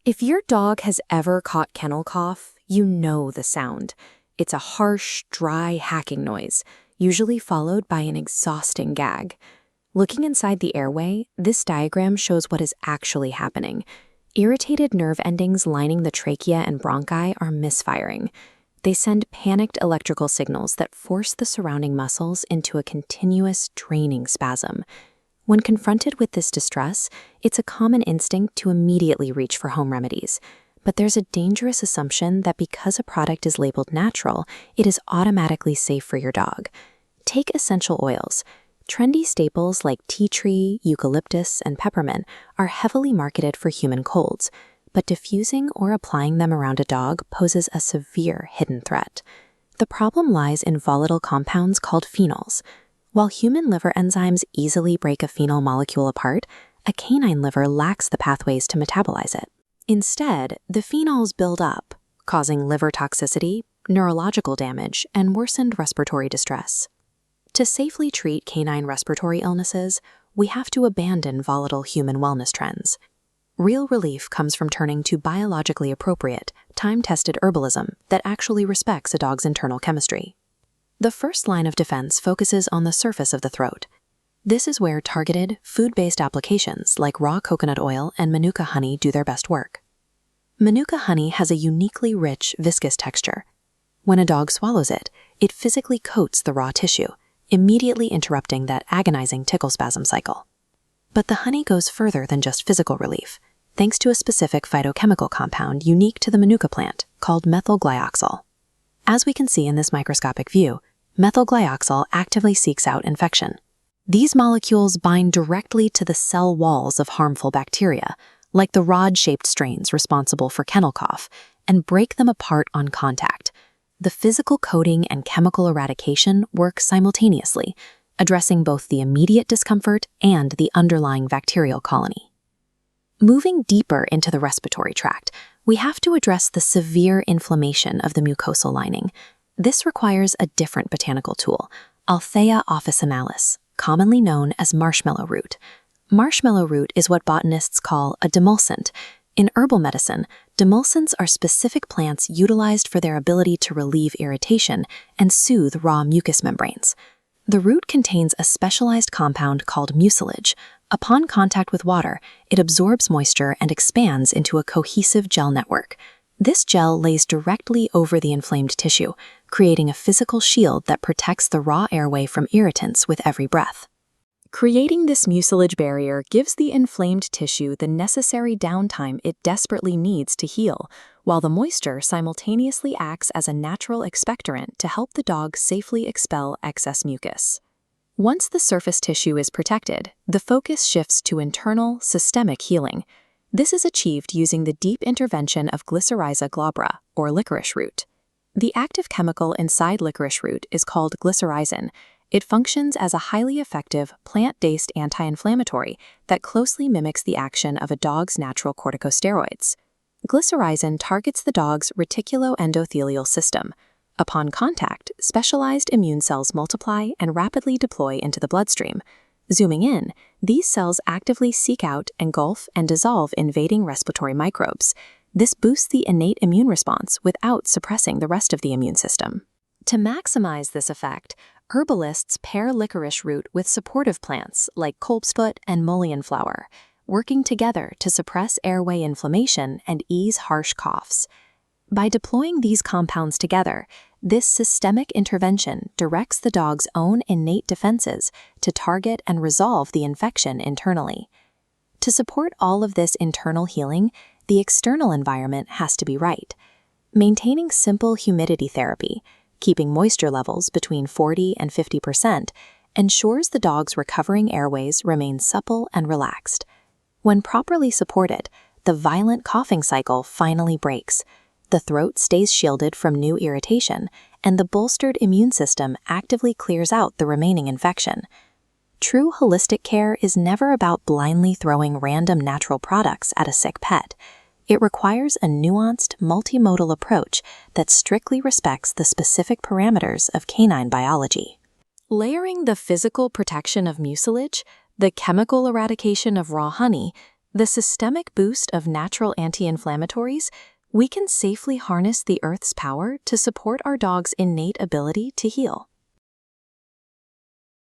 If your dog has ever caught kennel cough, you know the sound. It's a harsh, dry hacking noise, usually followed by an exhausting gag. Looking inside the airway, this diagram shows what is actually happening. Irritated nerve endings lining the trachea and bronchi are misfiring. They send panicked electrical signals that force the surrounding muscles into a continuous, draining spasm. When confronted with this distress, it's a common instinct to immediately reach for home remedies. But there's a dangerous assumption that because a product is labeled natural, it is automatically safe for your dog. Take essential oils. Trendy staples like tea tree, eucalyptus, and peppermint are heavily marketed for human colds, but diffusing or applying them around a dog poses a severe hidden threat. The problem lies in volatile compounds called phenols. While human liver enzymes easily break a phenol molecule apart, a canine liver lacks the pathways to metabolize it. Instead, the phenols build up, causing liver toxicity, neurological damage, and worsened respiratory distress. To safely treat canine respiratory illnesses, we have to abandon volatile human wellness trends. Real relief comes from turning to biologically appropriate, time-tested herbalism that actually respects a dog's internal chemistry. The first line of defense focuses on the surface of the throat. This is where targeted, food-based applications like raw coconut oil and manuka honey do their best work. Manuka honey has a uniquely rich, viscous texture. When a dog swallows it, it physically coats the raw tissue, immediately interrupting that agonizing tickle spasm cycle. But the honey goes further than just physical relief, thanks to a specific phytochemical compound unique to the manuka plant called methylglyoxal. As we can see in this microscopic view, methylglyoxal actively seeks out infection. These molecules bind directly to the cell walls of harmful bacteria, like the rod-shaped strains responsible for kennel cough, and break them apart on contact. The physical coating and chemical eradication work simultaneously, addressing both the immediate discomfort and the underlying bacterial colony. Moving deeper into the respiratory tract, we have to address the severe inflammation of the mucosal lining. This requires a different botanical tool, Althea officinalis, commonly known as marshmallow root. Marshmallow root is what botanists call a demulcent. In herbal medicine, demulcents are specific plants utilized for their ability to relieve irritation and soothe raw mucous membranes. The root contains a specialized compound called mucilage. Upon contact with water, it absorbs moisture and expands into a cohesive gel network. This gel lays directly over the inflamed tissue, creating a physical shield that protects the raw airway from irritants with every breath. Creating this mucilage barrier gives the inflamed tissue the necessary downtime it desperately needs to heal, while the moisture simultaneously acts as a natural expectorant to help the dog safely expel excess mucus. Once the surface tissue is protected, the focus shifts to internal, systemic healing. This is achieved using the deep intervention of Glycyrrhiza glabra, or licorice root. The active chemical inside licorice root is called glycyrrhizin. It functions as a highly effective, plant-based anti-inflammatory that closely mimics the action of a dog's natural corticosteroids. Glycyrrhizin targets the dog's reticuloendothelial system. Upon contact, specialized immune cells multiply and rapidly deploy into the bloodstream. Zooming in, these cells actively seek out, engulf, and dissolve invading respiratory microbes. This boosts the innate immune response without suppressing the rest of the immune system. To maximize this effect, herbalists pair licorice root with supportive plants like coltsfoot and mullein flower, working together to suppress airway inflammation and ease harsh coughs. By deploying these compounds together, this systemic intervention directs the dog's own innate defenses to target and resolve the infection internally. To support all of this internal healing, the external environment has to be right. Maintaining simple humidity therapy, keeping moisture levels between 40 and 50%, ensures the dog's recovering airways remain supple and relaxed. When properly supported, the violent coughing cycle finally breaks. The throat stays shielded from new irritation, and the bolstered immune system actively clears out the remaining infection. True holistic care is never about blindly throwing random natural products at a sick pet. It requires a nuanced, multimodal approach that strictly respects the specific parameters of canine biology. Layering the physical protection of mucilage, the chemical eradication of raw honey, the systemic boost of natural anti-inflammatories, we can safely harness the Earth's power to support our dog's innate ability to heal.